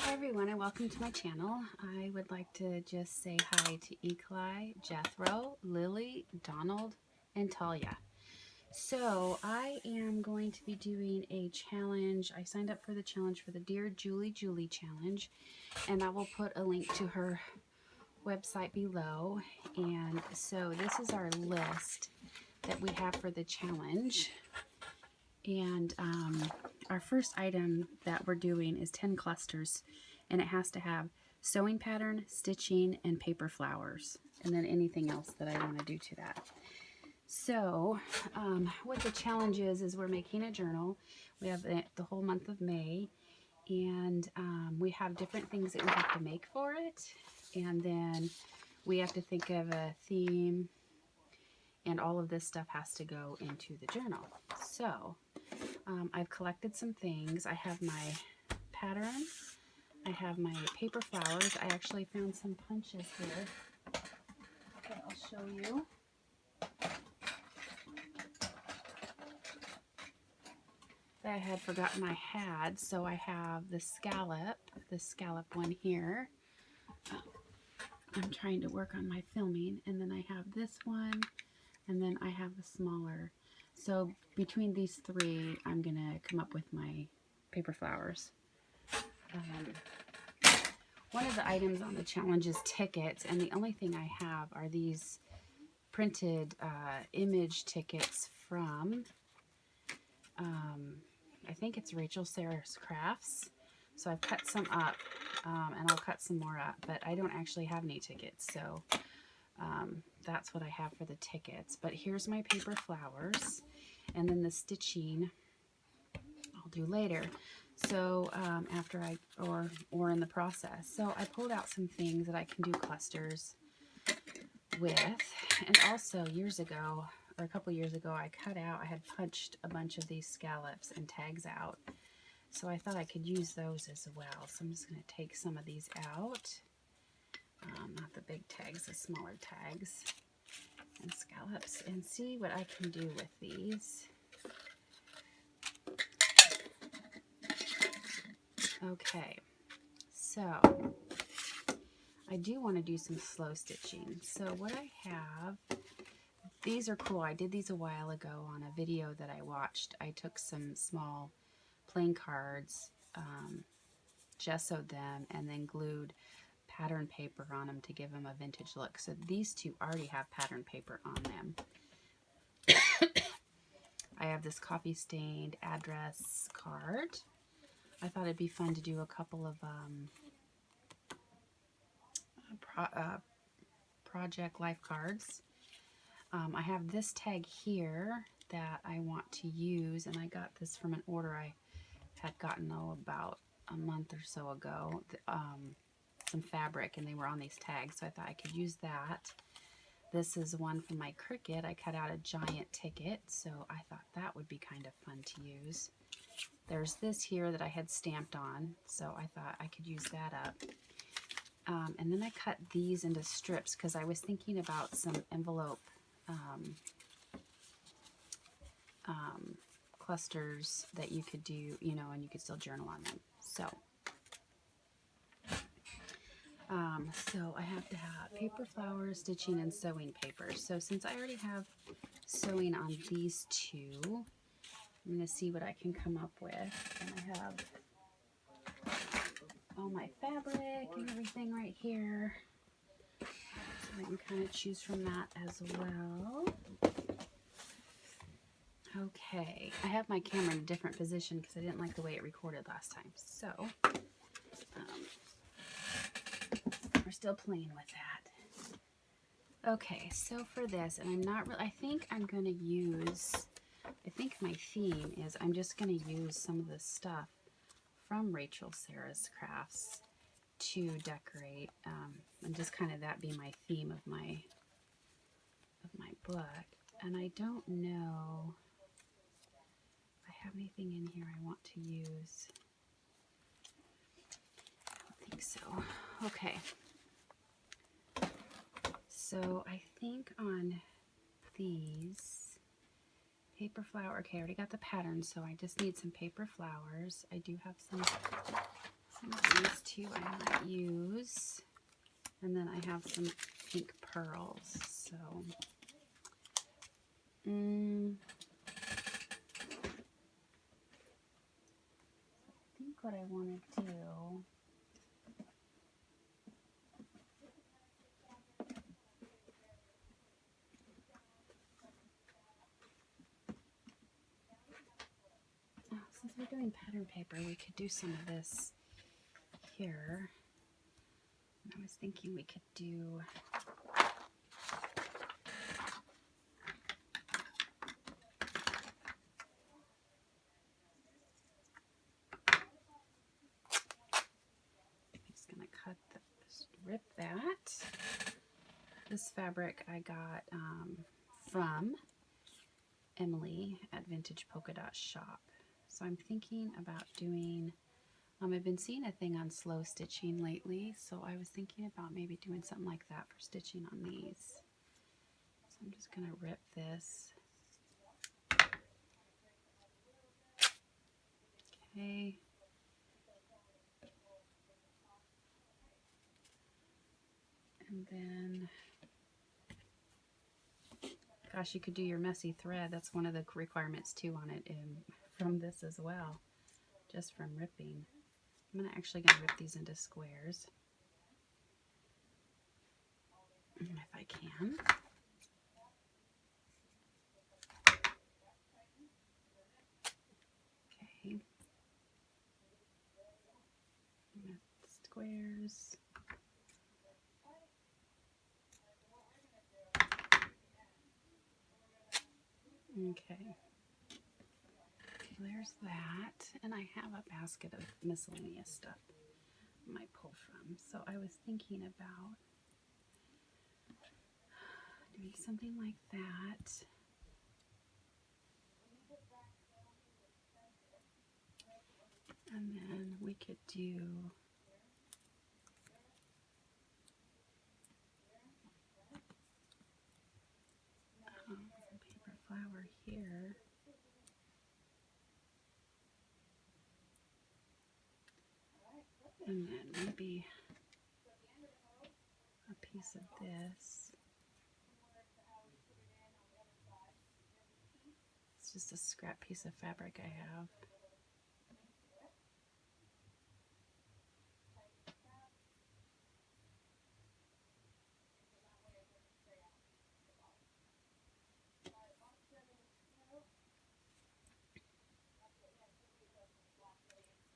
Hi everyone and welcome to my channel. I would like to just say hi to Ekli, Jethro, Lily, Donald, and Talia. So I am going to be doing a challenge. I signed up for the challenge for the Dearjuliejulie challenge, and I will put a link to her website below. And so this is our list that we have for the challenge. And our first item that we're doing is 10 clusters, and it has to have sewing pattern, stitching, and paper flowers, and then anything else that I want to do to that. So what the challenge is we're making a journal. We have the whole month of May, and we have different things that we have to make for it, and then we have to think of a theme, and all of this stuff has to go into the journal. So I've collected some things. I have my pattern. I have my paper flowers. I actually found some punches here that I'll show you. That I had forgotten I had. So I have the scallop one here. I'm trying to work on my filming. And then I have this one. And then I have the smaller. So between these three, I'm going to come up with my paper flowers. One of the items on the challenge is tickets, and the only thing I have are these printed image tickets from, I think it's Rachel Sarah's Crafts. So I've cut some up, and I'll cut some more up, but I don't actually have any tickets, so that's what I have for the tickets. But here's my paper flowers, and then the stitching I'll do later. So after or in the process. So I pulled out some things that I can do clusters with. And also years ago, or a couple years ago, I had punched a bunch of these scallops and tags out. So I thought I could use those as well. So I'm just going to take some of these out. Not the big tags, the smaller tags and scallops, and see what I can do with these. Okay, so I do want to do some slow stitching. So what I have, these are cool. I did these a while ago on a video that I watched. I took some small plain cards, gessoed them, and then glued pattern paper on them to give them a vintage look. So these two already have pattern paper on them. I have this coffee stained address card. I thought it'd be fun to do a couple of project life cards. I have this tag here that I want to use, and I got this from an order I had gotten about a month or so ago. Some fabric, and they were on these tags, so I thought I could use that. This is one from my Cricut. I cut out a giant ticket, so I thought that would be kind of fun to use. There's this here that I had stamped on, so I thought I could use that up. And then I cut these into strips because I was thinking about some envelope clusters that you could do, you know, and you could still journal on them. So I have to have paper flowers, stitching, and sewing paper. So since I already have sewing on these two, I'm going to see what I can come up with. And I have all my fabric and everything right here. So I can kind of choose from that as well. Okay, I have my camera in a different position because I didn't like the way it recorded last time. So we're still playing with that. Okay, so for this, and I'm not really, I think my theme is I'm just going to use some of the stuff from Rachel Sarah's Crafts to decorate, and just kind of that be my theme of my book. And I don't know if I have anything in here I want to use. I don't think so. Okay. So I think on these paper flower, okay, I already got the pattern, so I just need some paper flowers. I do have Some of these two I might use. And then I have some pink pearls. So, I think what I want to do, since we're doing pattern paper, we could do some of this here. I was thinking we could do rip that. This fabric I got from Emily at Vintage Polka Dot Shop. So I'm thinking about doing, I've been seeing a thing on slow stitching lately, so I was thinking about maybe doing something like that for stitching on these. So I'm just going to rip this. Okay. And then, gosh, you could do your messy thread. That's one of the requirements too on it, and from this as well, just from ripping. I'm actually going to rip these into squares, if I can. Okay. Squares. Okay. There's that. And I have a basket of miscellaneous stuff I might pull from. So I was thinking about doing something like that. And then we could do some paper flower here. And then maybe a piece of this. It's just a scrap piece of fabric I have.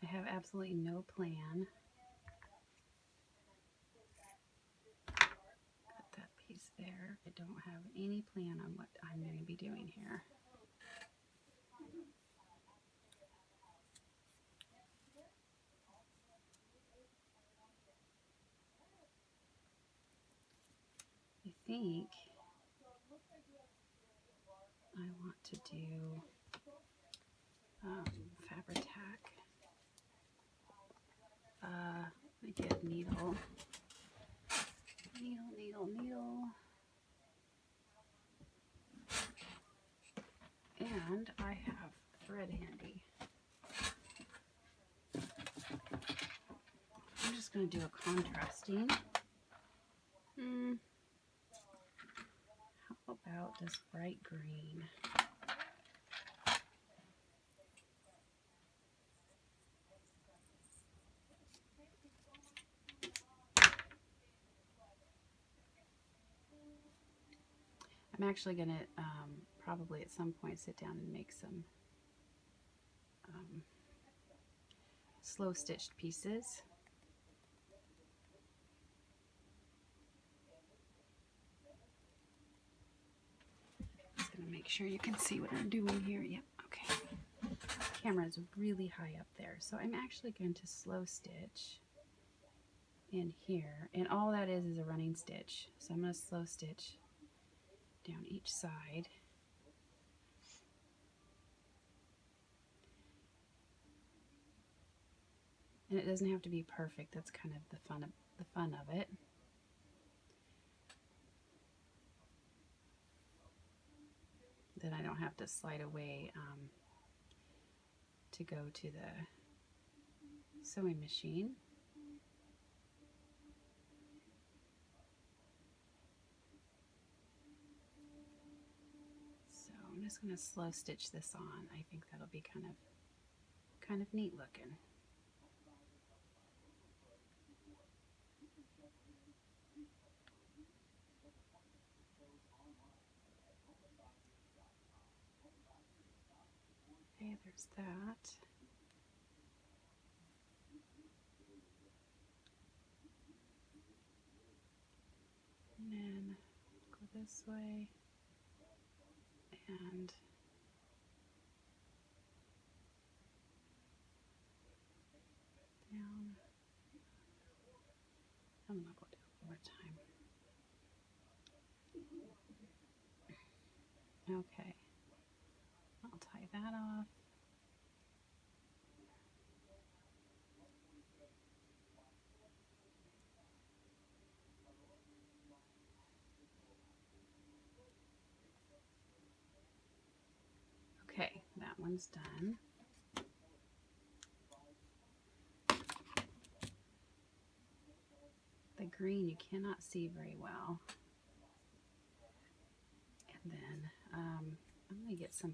I have absolutely no plan. Cut that piece there. I don't have any plan on what I'm going to be doing here. I think I want to do Fabri-Tac. I get needle. And I have thread handy. I'm just going to do a contrasting. How about this bright green? I'm actually going to probably at some point sit down and make some slow stitched pieces. Just going to make sure you can see what I'm doing here. Yep, okay. Camera is really high up there, so I'm actually going to slow stitch in here, and all that is a running stitch. So I'm going to slow stitch down each side. And it doesn't have to be perfect. That's kind of the fun of it. Then I don't have to slide away to go to the sewing machine. So I'm just going to slow stitch this on. I think that'll be kind of neat looking. Okay, there's that. And then go this way and down. I'm gonna go down one more time. Okay, I'll tie that off. Okay, that one's done. The green you cannot see very well. And then I'm going to get some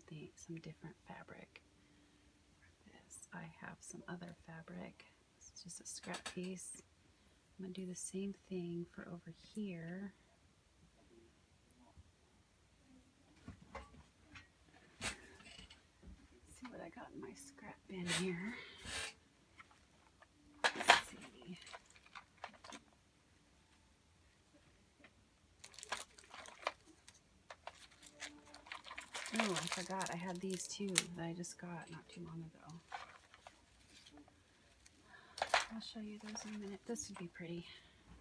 different fabric for this. I have some other fabric. This is just a scrap piece. I'm going to do the same thing for over here. See what I got in my scrap bin here. Let's see. Oh, I forgot I had these too that I just got not too long ago. I'll show you those in a minute. This would be pretty.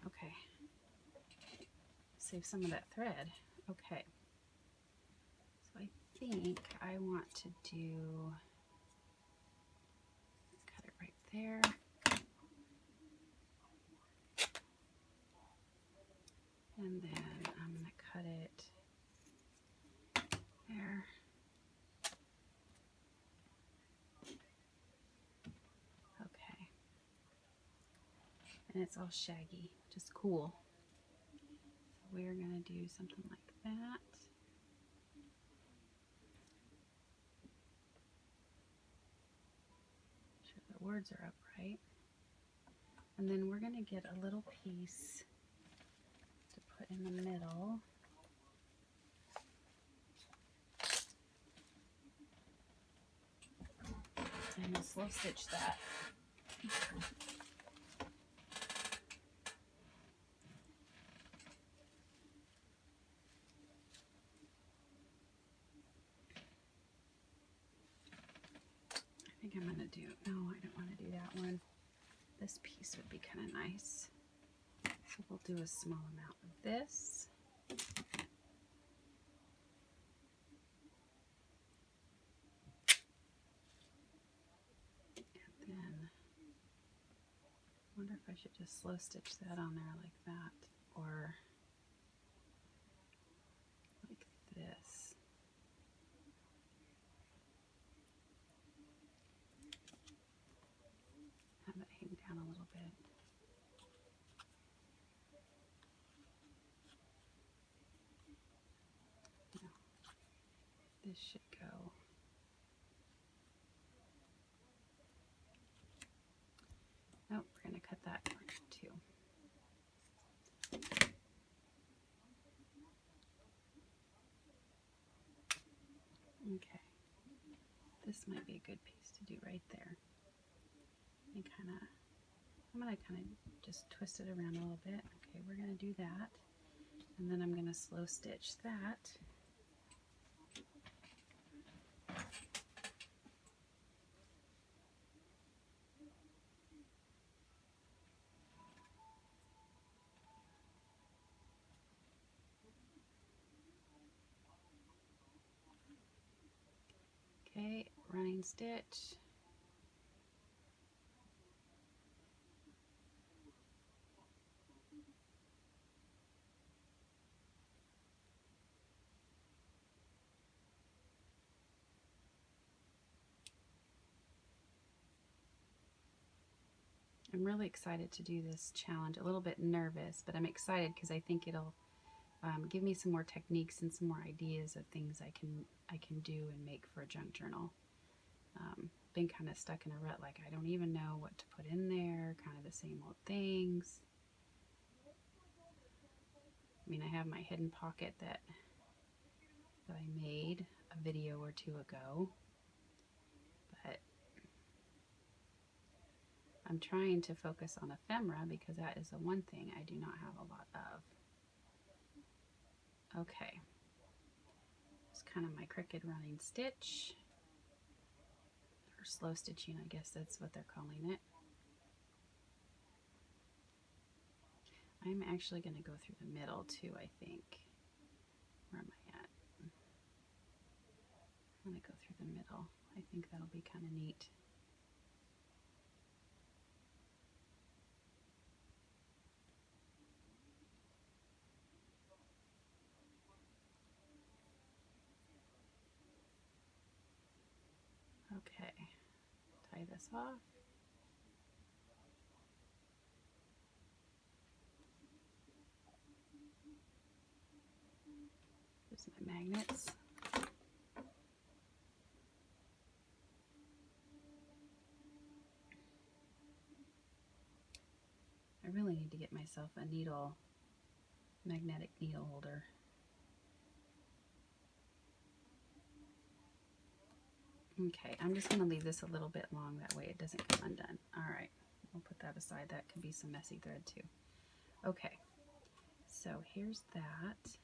Okay. Save some of that thread. Okay. So I think I want to cut it right there. And then I'm going to cut it there. Okay. And it's all shaggy, which is cool. So we're going to do something like that. Make sure the words are upright. And then we're going to get a little piece to put in the middle. And we'll slow stitch that. I think I'm going to do, no, I don't want to do that one. This piece would be kind of nice. So we'll do a small amount of this. And then, I wonder if I should just slow stitch that on there like that, or like this. Have it hang down a little bit. No, this should go. Nope, we're going to cut that part too. Okay, this might be a good piece to do right there. And I'm going to kind of just twist it around a little bit. Okay, we're going to do that. And then I'm going to slow stitch that. Okay, running stitch. I'm really excited to do this challenge. A little bit nervous, but I'm excited because I think it'll give me some more techniques and some more ideas of things I can do and make for a junk journal. Been kind of stuck in a rut, like I don't even know what to put in there, kind of the same old things. I mean, I have my hidden pocket that I made a video or two ago, but I'm trying to focus on ephemera because that is the one thing I do not have a lot of. Okay, it's kind of my crooked running stitch, or slow stitching, I guess that's what they're calling it. I'm actually going to go through the middle too, I think. Where am I at? I'm going to go through the middle. I think that'll be kind of neat. Okay, tie this off. Here's my magnets. I really need to get myself a needle, magnetic needle holder. Okay, I'm just going to leave this a little bit long, that way it doesn't come undone. Alright, we'll put that aside. That could be some messy thread too. Okay, so here's that,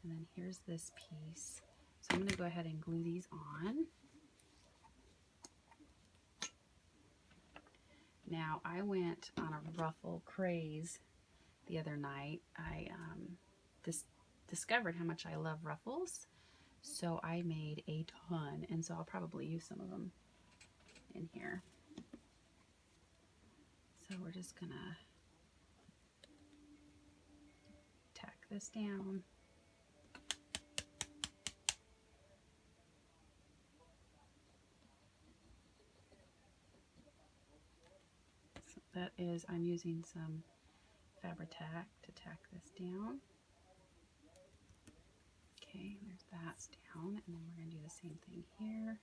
and then here's this piece. So I'm going to go ahead and glue these on. Now, I went on a ruffle craze the other night. I discovered how much I love ruffles, so I made a ton, and so I'll probably use some of them in here. So we're just gonna tack this down. So that is, I'm using some Fabri-Tac to tack this down. Okay, there's that down, and then we're going to do the same thing here.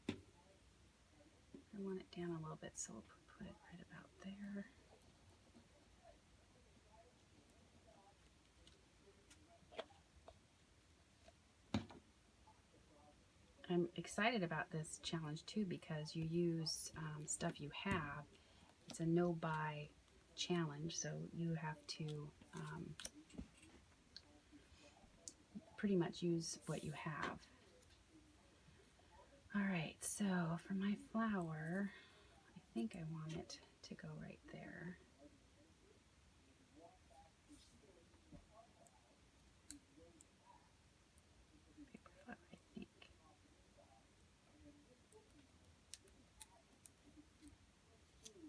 I want it down a little bit, so we'll put it right about there. I'm excited about this challenge too because you use stuff you have. It's a no-buy challenge, so you have to pretty much use what you have. Alright, so for my flower, I think I want it to go right there. Paper flower, I think.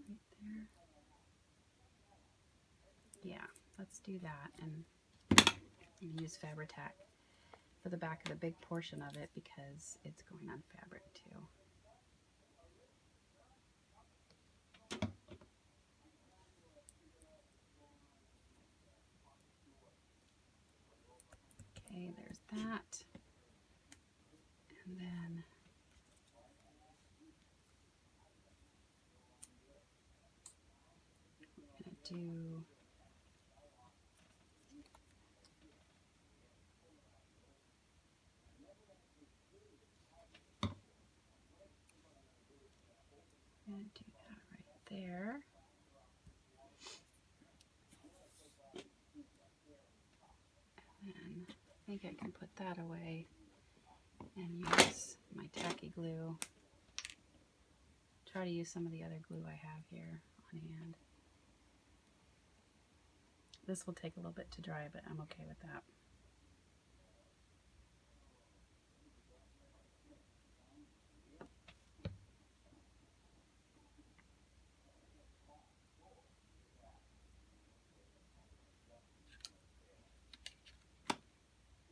Right there. Yeah, let's do that, and use Fabri-Tac for the back of the big portion of it because it's going on fabric too. Okay, there's that. And then we're going to do that right there. And then I think I can put that away and use my tacky glue. Try to use some of the other glue I have here on hand. This will take a little bit to dry, but I'm okay with that.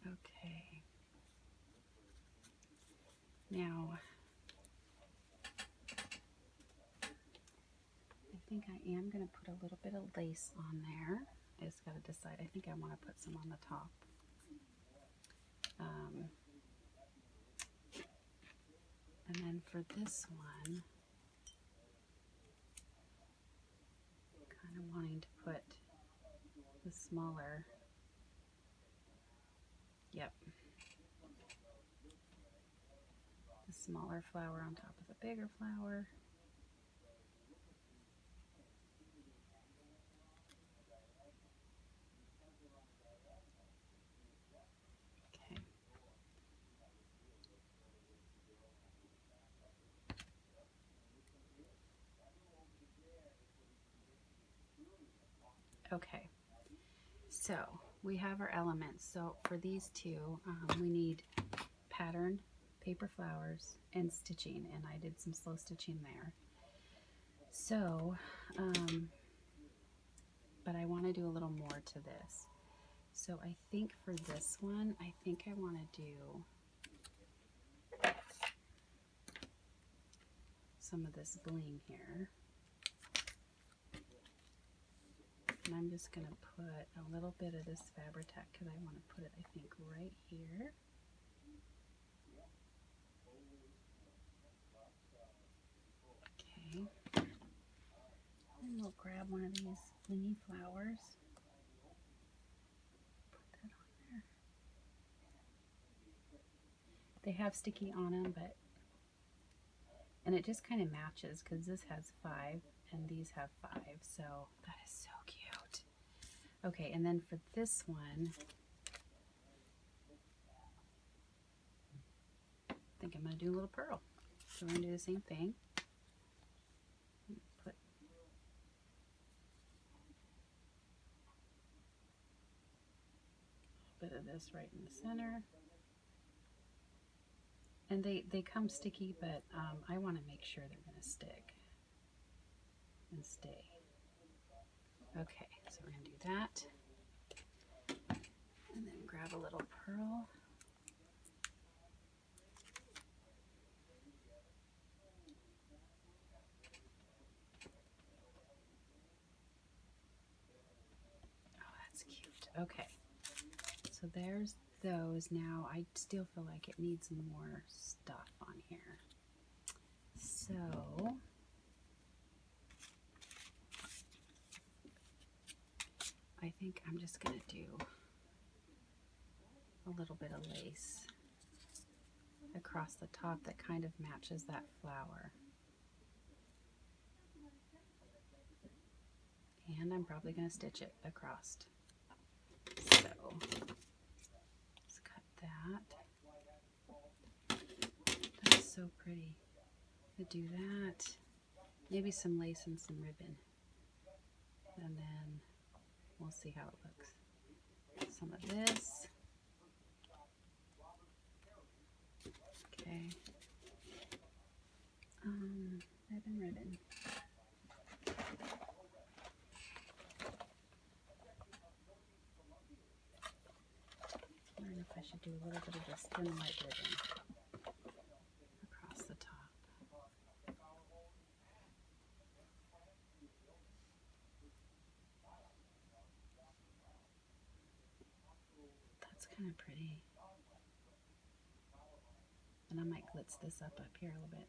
Okay. Now, think I am going to put a little bit of lace on there. I just got to decide. I think I want to put some on the top. And then for this one, kind of wanting to put the smaller, the smaller flower on top of the bigger flower. Okay, so we have our elements. So for these two, we need pattern, paper flowers, and stitching, and I did some slow stitching there. So, but I want to do a little more to this. So I think for this one, I think I want to do some of this bling here. And I'm just going to put a little bit of this Fabri-Tac because I want to put it, I think, right here. Okay. And we'll grab one of these blingy flowers. Put that on there. They have sticky on them, but, and it just kind of matches because this has 5 and these have 5, so that is so cute. Okay, and then for this one, I think I'm going to do a little pearl. So we're going to do the same thing. Put a bit of this right in the center. And they come sticky, but I want to make sure they're going to stick and stay. Okay, so we're going to do that. And then grab a little pearl. Oh, that's cute. Okay, so there's those. Now I still feel like it needs more stuff on here. So I think I'm just going to do a little bit of lace across the top that kind of matches that flower. And I'm probably going to stitch it across. So let's cut that. That's so pretty. To do that, maybe some lace and some ribbon, and then we'll see how it looks. Some of this. Okay. Ribbon. I don't know if I should do a little bit of this thin white ribbon across the top. That's kind of pretty. And I might glitz this up here a little bit.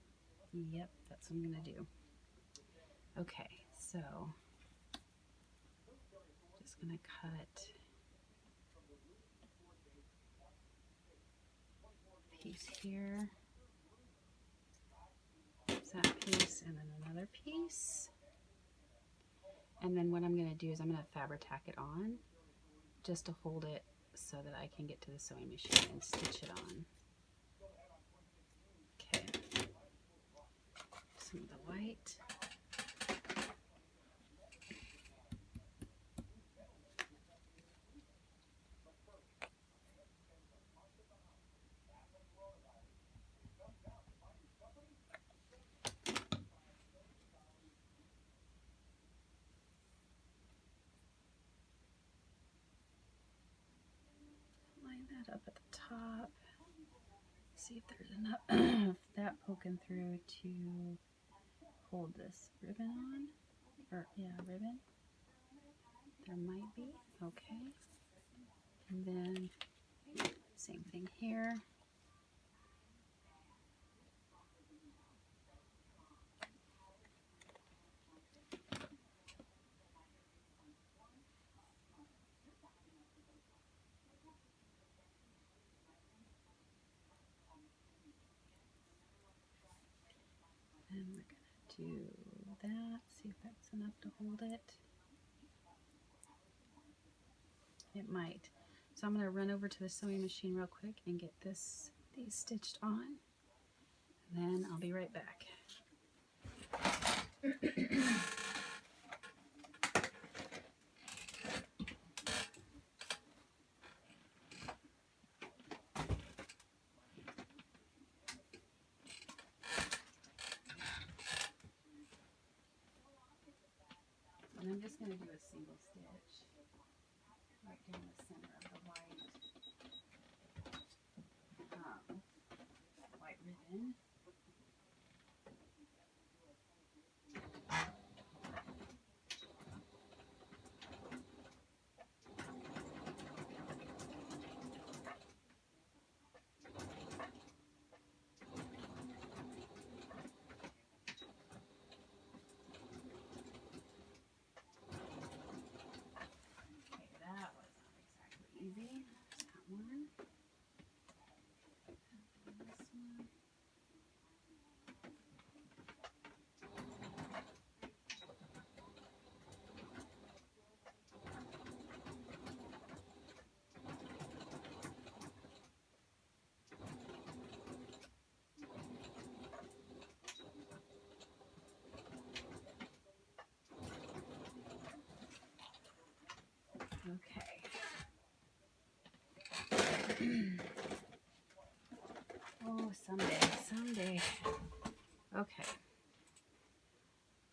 Yep, that's what I'm going to do. Okay, so just going to cut a piece here, that piece, and then another piece. And then what I'm going to do is I'm going to Fabri-Tac it on just to hold it so that I can get to the sewing machine and stitch it on. Okay, some of the white. Line that up at the top. See if there's enough that poking through to hold this ribbon on. or yeah, ribbon. There might be, okay. And then same thing here. And we're gonna do that, see if that's enough to hold it. It might. So I'm gonna run over to the sewing machine real quick and get these stitched on. And then I'll be right back. And I'm just going to do a single stitch right down the center of the white ribbon. Easy. There's that one. And this one. Okay. Oh, someday. Okay.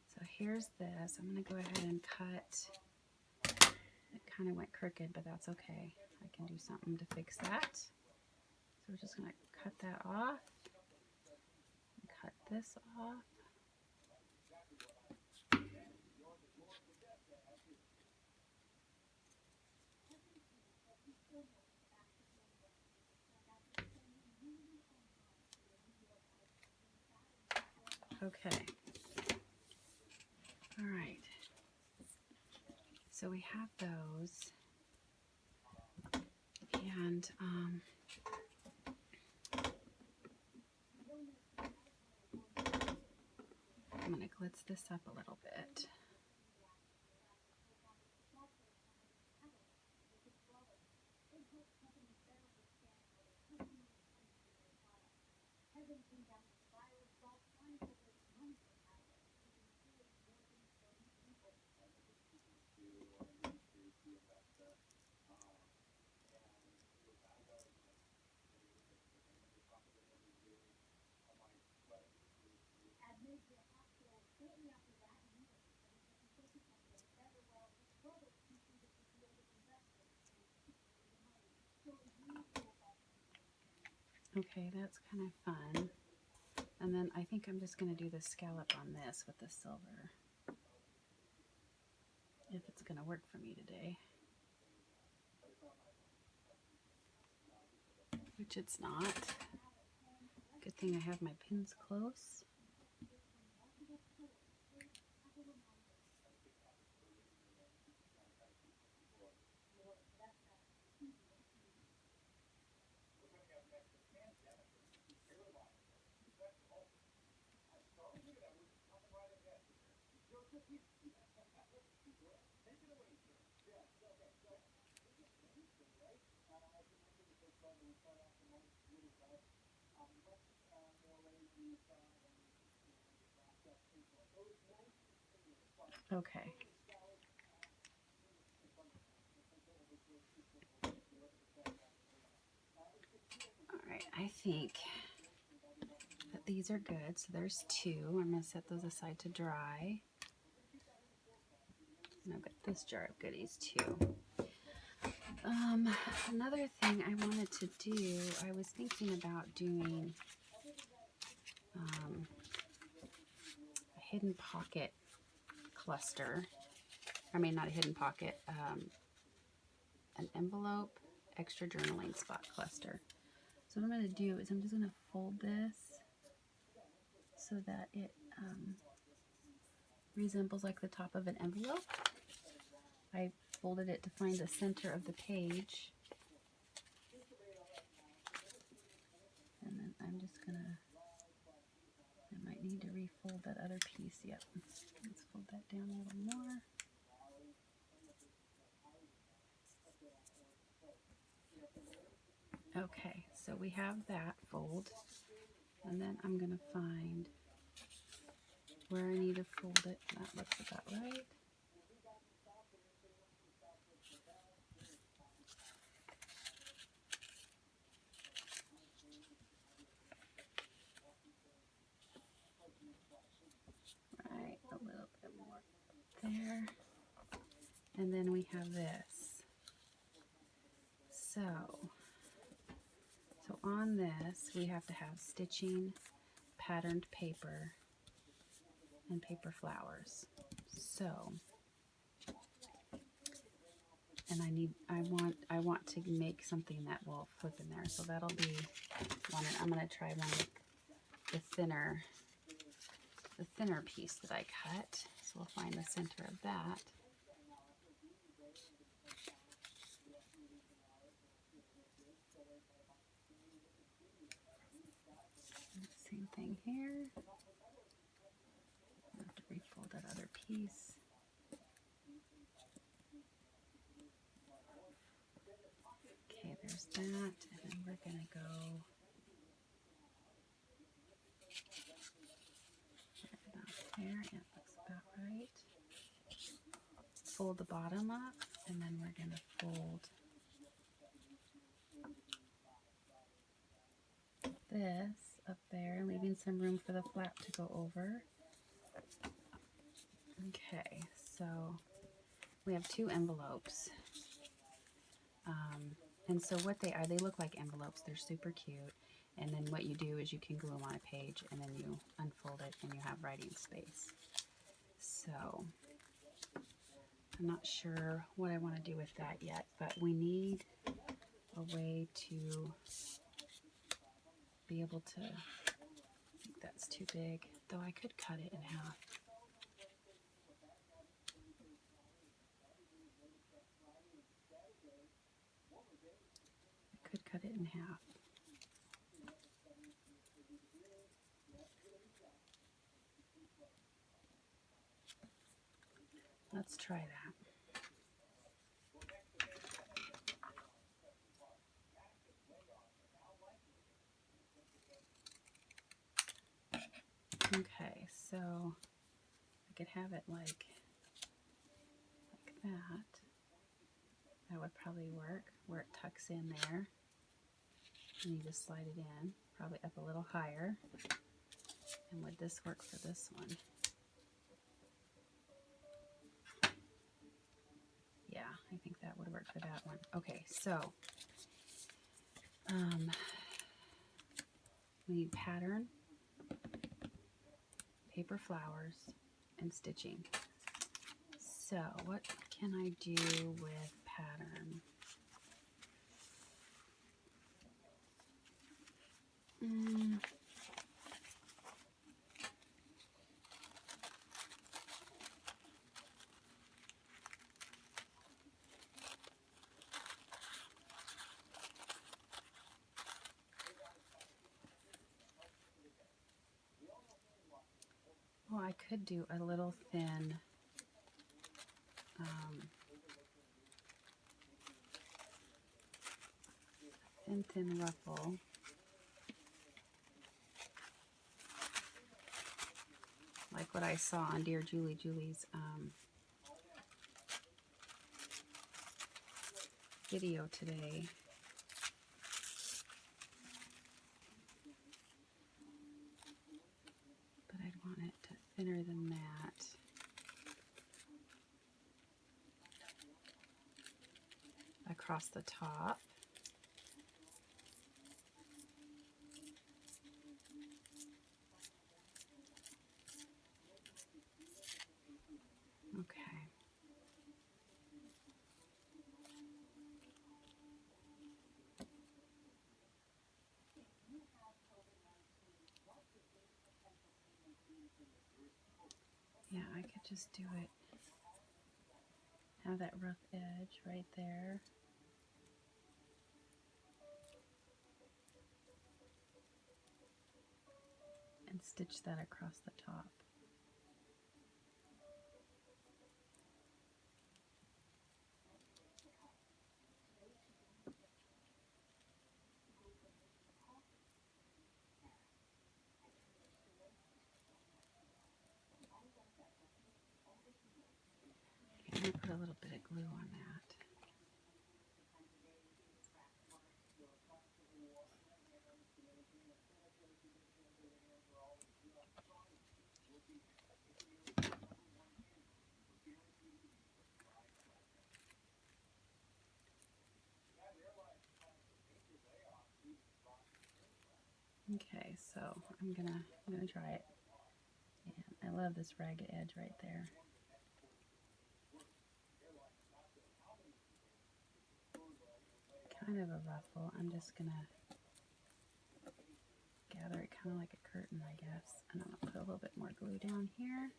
So here's this. I'm going to go ahead and cut. It kind of went crooked, but that's okay. I can do something to fix that. So we're just going to cut that off. And cut this off. Okay. All right. So we have those. And I'm going to glitz this up a little bit. Okay, that's kind of fun. And then I think I'm just going to do the scallop on this with the silver. If it's going to work for me today. Which it's not. Good thing I have my pins close. Okay. All right, I think that these are good. So there's two. I'm going to set those aside to dry. And I've got this jar of goodies too. Another thing I wanted to do, I was thinking about doing a hidden pocket cluster. I mean, not a hidden pocket, an envelope extra journaling spot cluster. So what I'm going to do is I'm just going to fold this so that it resembles like the top of an envelope. I folded it to find the center of the page. And then I'm just going to, I might need to refold that other piece. Yep. Let's fold that down a little more. Okay, so we have that fold, and then I'm going to find where I need to fold it. That looks about right. Right, a little bit more there. And then we have this. So on this, we have to have stitching, patterned paper, and paper flowers. So, and I want to make something that will flip in there. So that'll be one. I'm going to try one with the thinner piece that I cut. So we'll find the center of that. Same thing here. I have to refold that other piece. Okay, there's that, and then we're gonna go about there. Yeah, looks about right. Fold the bottom up, and then we're gonna fold this up there, leaving some room for the flap to go over. Okay, so we have two envelopes. And so what they are, they look like envelopes. They're super cute. And then what you do is you can glue them on a page, and then you unfold it, and you have writing space. So I'm not sure what I want to do with that yet, but we need a way to be able to, I think that's too big, though I could cut it in half. I could cut it in half. Let's try that. Okay, so I could have it like that. That would probably work, where it tucks in there. And you just slide it in, probably up a little higher. And would this work for this one? Yeah, I think that would work for that one. Okay, so we need pattern, paper flowers, and stitching. So what can I do with pattern? Well, I could do a little thin thin ruffle. Like what I saw on Dearjuliejulie's video today. But I'd want it thinner than that. Across the top. Yeah, I could just do it. Have that rough edge right there. And stitch that across the top. I'm going to put a little bit of glue on that. Okay, so I'm gonna try it. And I love this ragged edge right there. Kind of a ruffle. I'm just gonna gather it kind of like a curtain, I guess. And I'm gonna put a little bit more glue down here.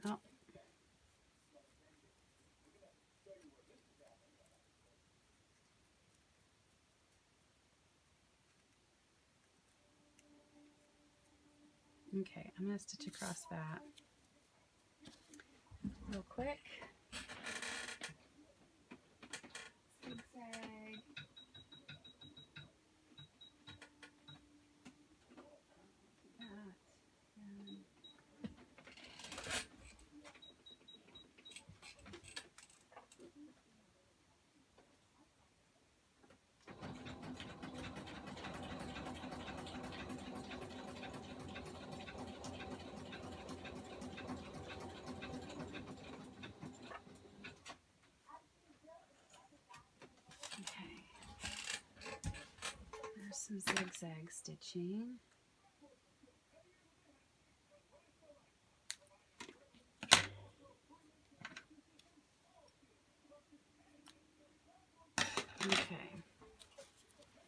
Well, okay, I'm going to stitch across that real quick. Zigzag. There's some zigzag stitching. Okay,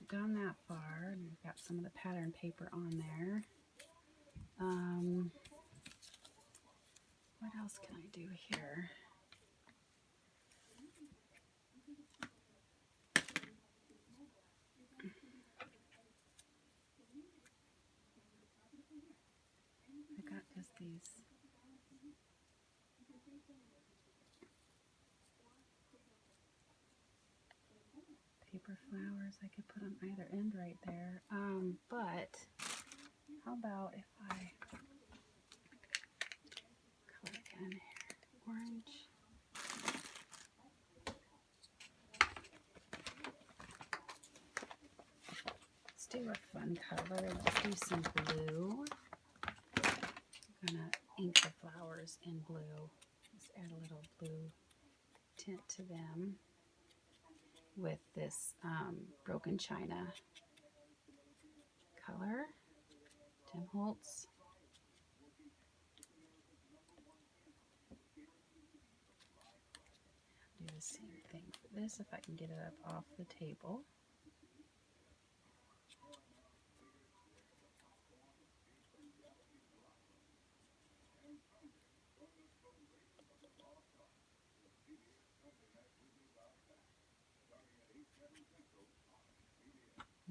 gone that far, and we've got some of the pattern paper on there. What else can I do here? I got just these paper flowers I could put on either end right there. But how about if I color it in here? Orange. Let's do a fun color. Let's do some blue. I'm gonna ink the flowers in blue. Just add a little blue tint to them with this broken china color, Tim Holtz. Do the same thing for this if I can get it up off the table.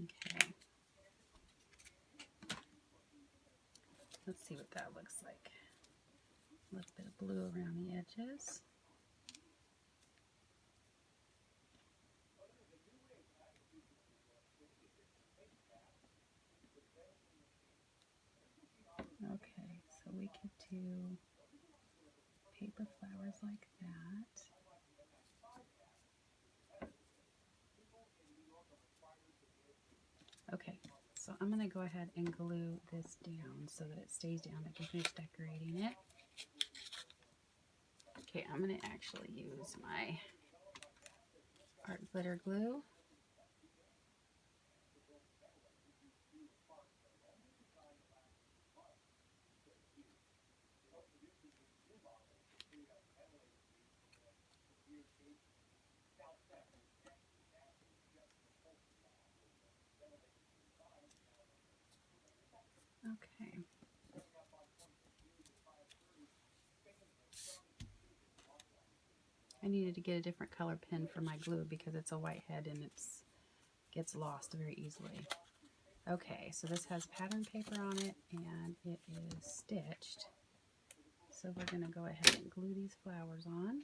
Okay. Let's see what that looks like. A little bit of blue around the edges. Okay, so we could do paper flowers like that. Okay, so I'm going to go ahead and glue this down so that it stays down. I can finish decorating it. Okay, I'm going to actually use my glitter glue. Okay. I needed to get a different color pen for my glue because it's a white head and it gets lost very easily. Okay, so this has pattern paper on it and it is stitched. So we're going to go ahead and glue these flowers on.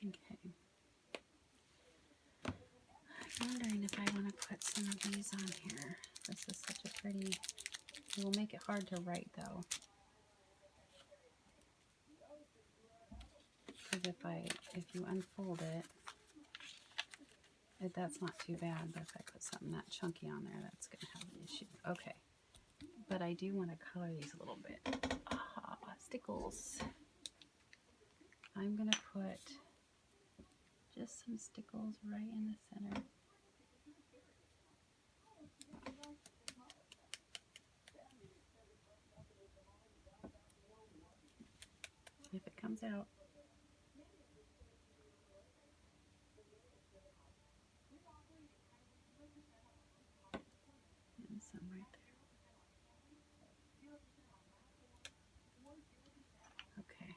Okay. I'm wondering if I want to put some of these on here. This is such a pretty, it will make it hard to write though. Because if you unfold it, that's not too bad, but if I put something that chunky on there, that's going to have an issue. Okay. But I do want to color these a little bit. Ah, stickles. I'm going to put just some stickles right in the center. If it comes out. And some right there. Okay.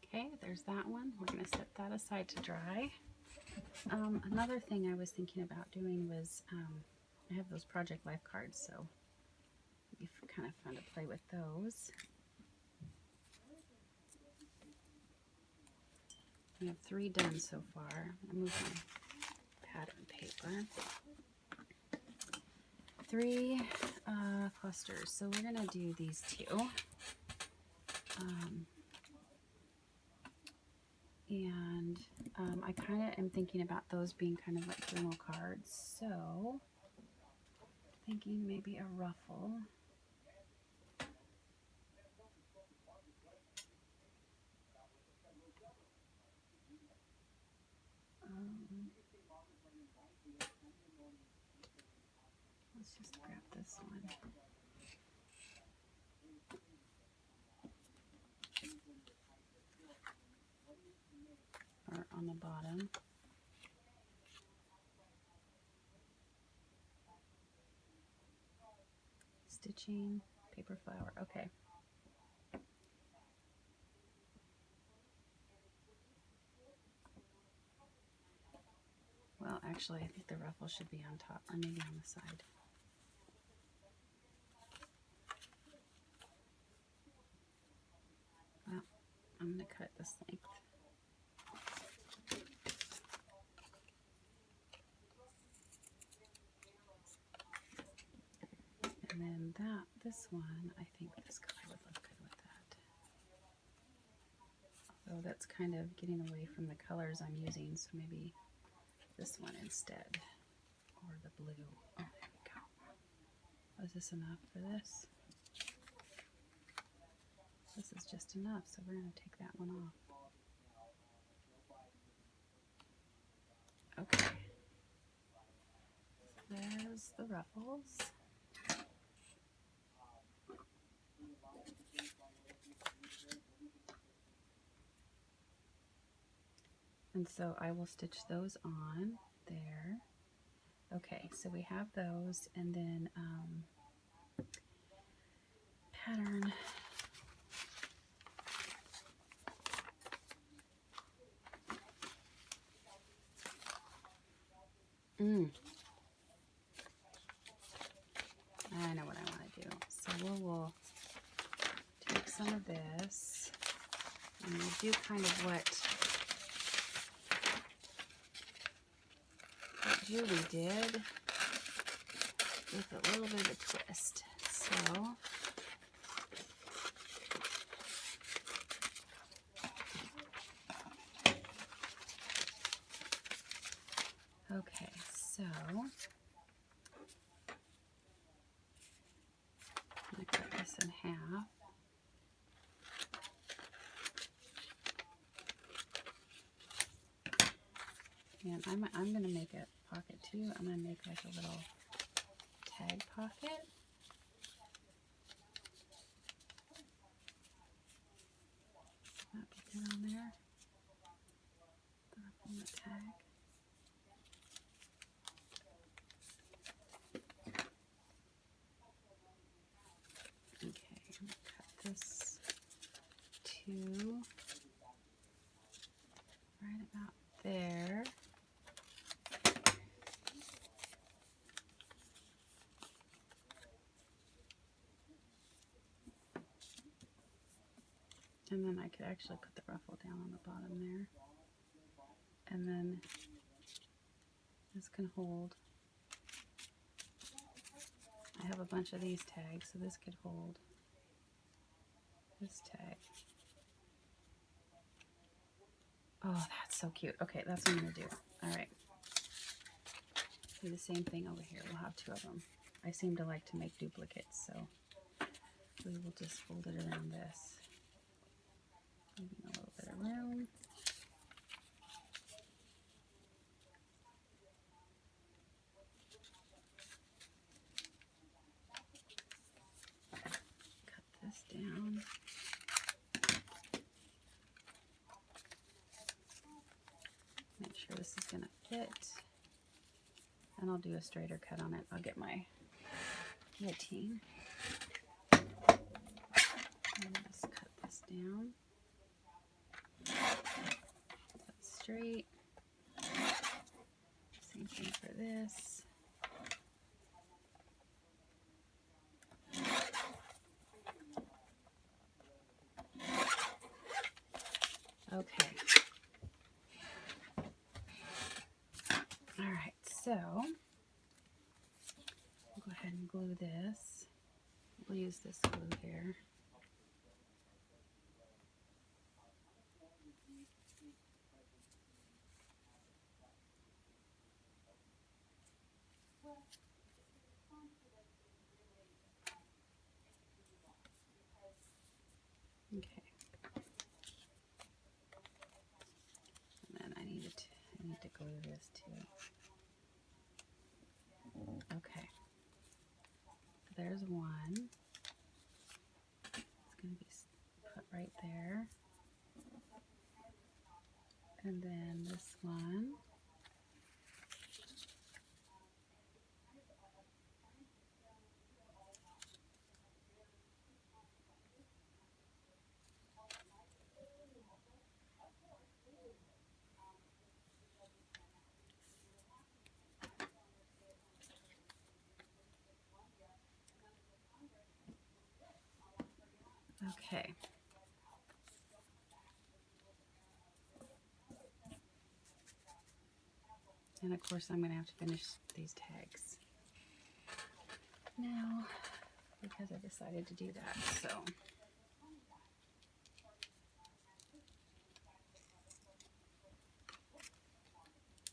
Okay, there's that one. We're going to set that aside to dry. Another thing I was thinking about doing was, I have those Project Life cards, so it'd be kind of fun to play with those. We have 3 done so far. I'll move my pattern paper. 3 clusters, so we're going to do these 2. And I kind of am thinking about those being kind of like journal cards, so thinking maybe a ruffle. Let's just grab this one. Or on the bottom. Stitching, paper flower, okay. Well, actually, I think the ruffle should be on top, or maybe on the side. Well, I'm going to cut this length. And then this one, I think this color would look good with that. Although that's kind of getting away from the colors I'm using, so maybe this one instead. Or the blue. Oh, there we go. Is this enough for this? This is just enough, so we're going to take that one off. Okay. So there's the ruffles. And so I will stitch those on there. Okay, so we have those, and then pattern. I know what I want to do. So we'll take some of this and we'll do kind of what Julie did with a little bit of a twist. So okay, so I'm going to cut this in half. And I'm going to make a pocket too. I'm going to make like a little tag pocket. That be good on there. Throw up on the tag. Okay, I'm going to cut this to right about there. And then I could actually put the ruffle down on the bottom there. And then this can hold. I have a bunch of these tags, so this could hold this tag. Oh, that's so cute. Okay, that's what I'm going to do. All right. Do the same thing over here. We'll have two of them. I seem to like to make duplicates, so we will just fold it around this. Leaving a little bit of room. Cut this down. Make sure this is going to fit. And I'll do a straighter cut on it. I'll get my guillotine. And just cut this down. That's straight. Same thing for this. Okay. All right, so we'll go ahead and glue this. We'll use this glue here. Okay. And then I need to glue this too. Okay. There's one. It's going to be put right there. And then this one. Okay. And of course I'm going to have to finish these tags now because I decided to do that. So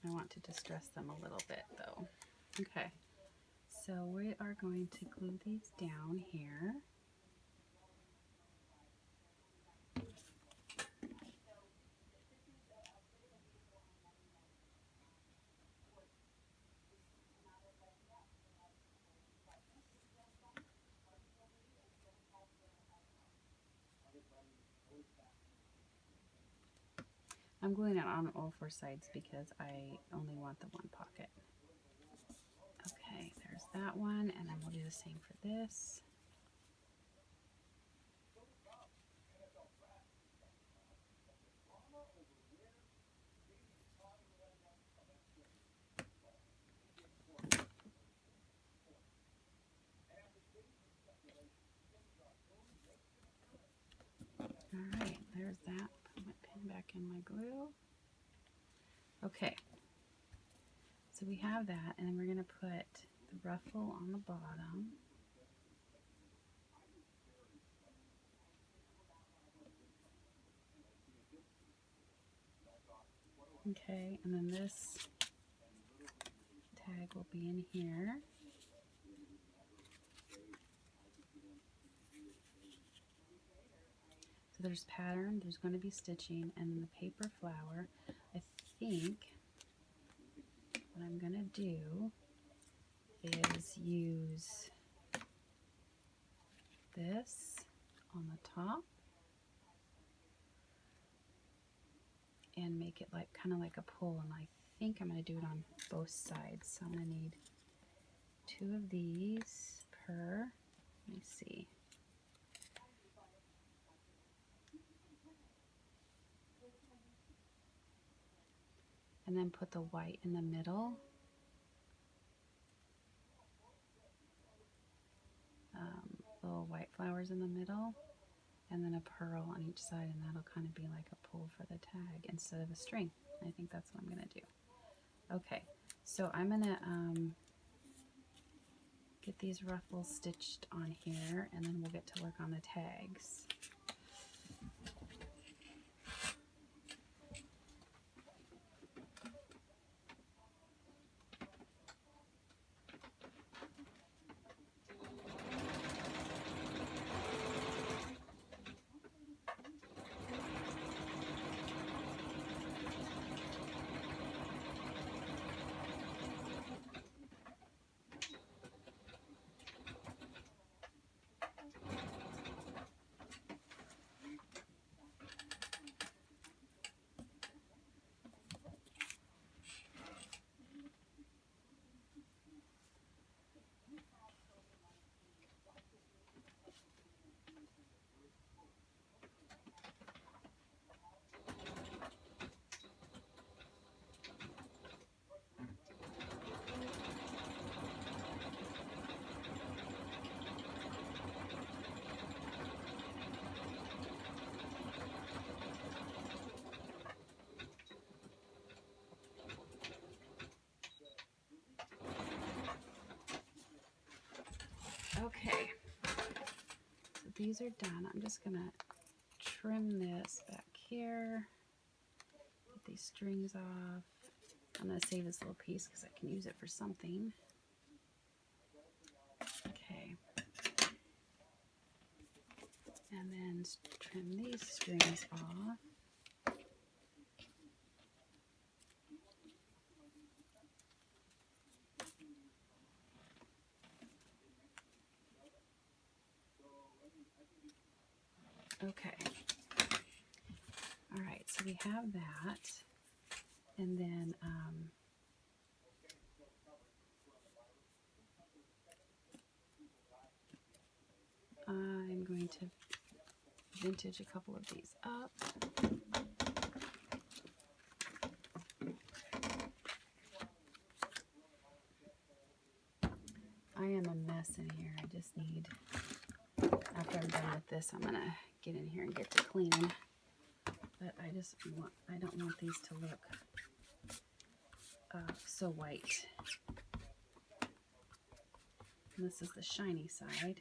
I want to distress them a little bit though. Okay. So we are going to glue these down here. I'm gluing it on all four sides because I only want the one pocket. Okay, there's that one, and then we'll do the same for this. there's that. Put my pin back in my glue. Okay, so we have that, and then we're going to put the ruffle on the bottom. Okay, and then this tag will be in here. So there's pattern, there's going to be stitching, and then the paper flower. I think what I'm going to do is use this on the top and make it like kind of like a pull, and I think I'm going to do it on both sides. So I'm going to need 2 of these per, let me see. And then put the white in the middle. Little white flowers in the middle, and then a pearl on each side, and that'll kind of be like a pull for the tag instead of a string. I think that's what I'm going to do. Okay, so I'm going to get these ruffles stitched on here, and then we'll get to work on the tags. Okay, so these are done. I'm just going to trim this back here, get these strings off. I'm going to save this little piece because I can use it for something. Okay, and then trim these strings off. Okay, all right, so we have that, and then I'm going to vintage a couple of these up. I am a mess in here. I just need, after I'm done with this, I'm going to get in here and get to cleaning. But I don't want these to look so white. And this is the shiny side.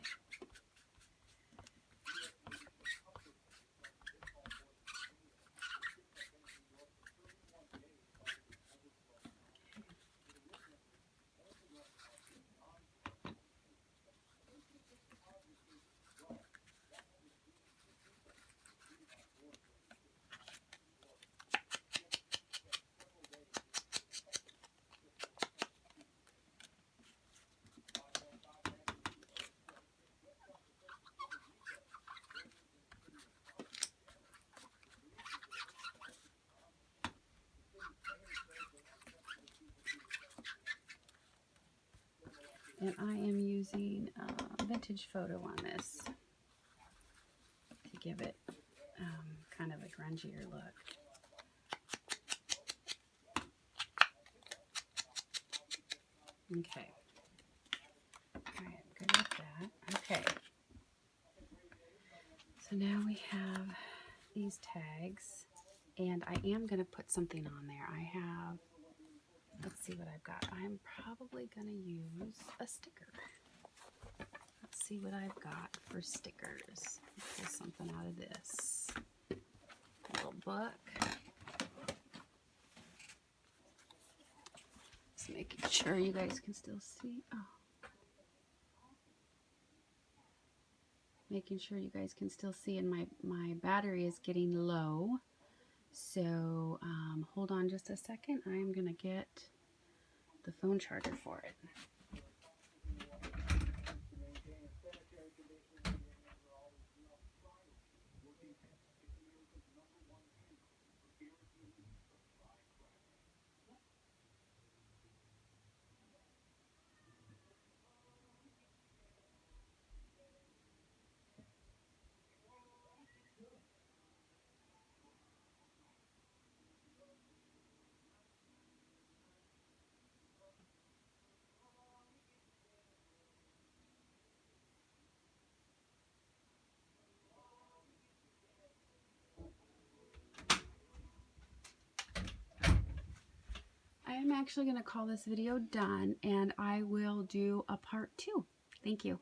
And I am using a vintage photo on this to give it kind of a grungier look. Okay. All right, I'm good with that. Okay. So now we have these tags, and I am going to put something on there. I have, let's see what I've got. I'm probably going to use a sticker. Let's see what I've got for stickers. Pull something out of this. A little book. Just making sure you guys can still see. Oh. Making sure you guys can still see, and my battery is getting low. So hold on just a second. I'm going to get the phone charger for it. I am actually going to call this video done, and I will do a part 2. Thank you.